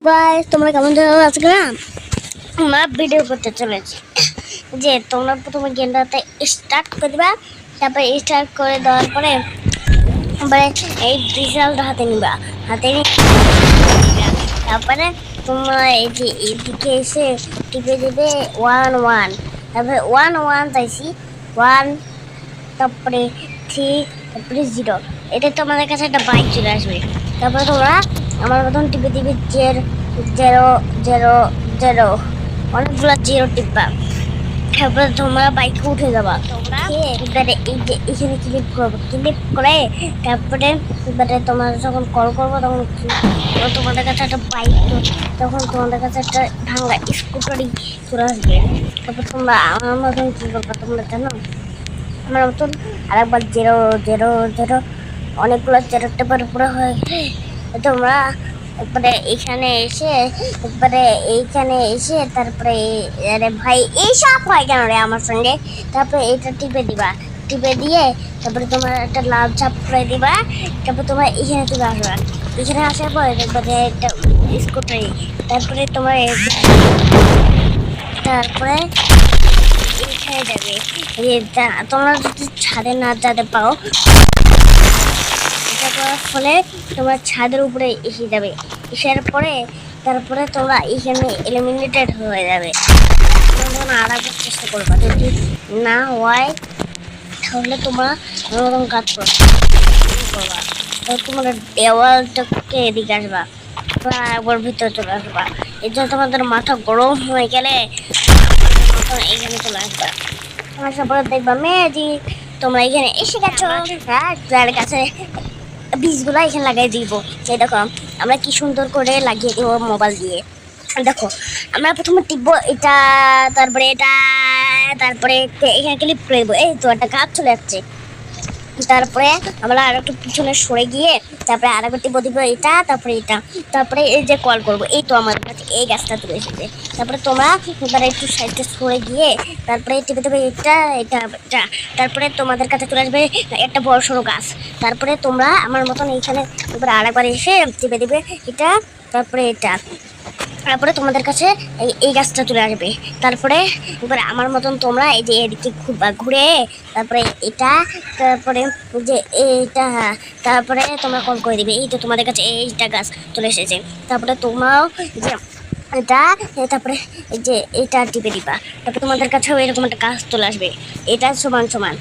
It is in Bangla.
বাই তোমরা কেমন যাও আজকে না আমরা ভিডিও করতে চলেছি যে তোমরা প্রথমে গেমটাতে স্টার্ট করে দিবা। তারপরে স্টার্ট করে দেওয়ার পরে এই রেজাল্ট হাতে নিয়ে তারপরে তোমরা এই যে এদিকে এসে টিপে দেবে 1 1, তারপরে 1 1 চাইছি 1, তারপরে 3, তারপরে 0। এটা তোমাদের কাছে একটা বাইক চলে আসবে। তারপরে তোমরা আমার মতন টিপে দিবে 0 0 0, অনেকগুলো 0 টিপবা। তারপরে তোমরা বাইকে উঠে যাবা। তোমরা এবারে এই যে এখানে ক্লিক করবো, ক্লিক করে তারপরে এবারে তোমরা যখন কল করবো তখন তোমাদের কাছে একটা বাইক, তখন তোমাদের কাছে একটা ভাঙা স্কুটারই চলে আসবে। তারপর তোমরা আমার মতন কী করবা তোমরা জানো? আমার মতন আরেকবার 0 0 0, অনেকগুলো 0 টেপার উপরে হয়ে তোমরা একবারে এইখানে এসে তারপরে আরে ভাই এইসব হয় কেন রে আমার সঙ্গে? তারপরে এইটা টিপে দিবা, টিপে দিয়ে তারপরে তোমার একটা লাল চাপ করে দিবা। তারপর তোমার এখানে চলে আসবা, এখানে আসার পরে একবারে একটা স্কুটারি, তারপরে তোমার তারপরে এইখানে যাবে। তোমরা যদি ছাদে না যেতে পাও এটা করার ফলে তোমার ছাদের উপরে এসে যাবে। এসার পরে তারপরে তোমরা এখানে এলিমিনেটেড হয়ে যাবে। তোমরা আর একবার চেষ্টা করবা, যদি না হয় তাহলে তোমরা ওরকম কাজ করবা। তো তোমরা দেওয়ালটাকে এদিকে আসবা, একবার ভিতরে চলে আসবা। এই জন্য তোমাদের মাথা গরম হয়ে গেলে এখানে চলে আসবা। তোমার তারপরে দেখবা ম্যাজিক, তোমরা এখানে এসে গেছো। যার কাছে বীজগুলো এখানে লাগাই দিব। সেই দেখো আমরা কি সুন্দর করে লাগিয়ে দিব মোবাইল দিয়ে। দেখো আমরা প্রথমে টিপবো এটা, তারপরে এটা, তারপরে এখানে ক্লিক করে দেবো। এই তো একটা গাছ চলে যাচ্ছে। তারপরে আমরা আর একটু পিছনে সরে গিয়ে তারপরে আর একবার টিপে দিব এটা, তারপরে এটা, তারপরে এই যে কল করবো। এই তো আমাদের কাছে এই গাছটা তুলে এসেছে। তারপরে তোমরা এবারে একটু সাইডে সরে গিয়ে তারপরে টিপে দেবে এটা এটা এটা, তারপরে তোমাদের কাছে চলে আসবে একটা বড় সড়ো গাছ। তারপরে তোমরা আমার মতন এইখানে এবার আর একবার এসে টিপে দেবে এটা, তারপরে এটা, তারপরে তোমাদের কাছে এই গাছটা চলে আসবে। তারপরে এবার আমার মতন তোমরা এই যে এদিকে ঘুরে তারপরে এটা, তারপরে যে এইটা, তারপরে তোমরা কল করে দিবে। এই তো তোমাদের কাছে এইটা গাছ চলে এসেছে। তারপরে তোমরাও যে এটা, তারপরে এই যে এটা টিপে দিবা। তারপরে তোমাদের কাছেও এরকম একটা গাছ চলে আসবে। এটা সমান সমান।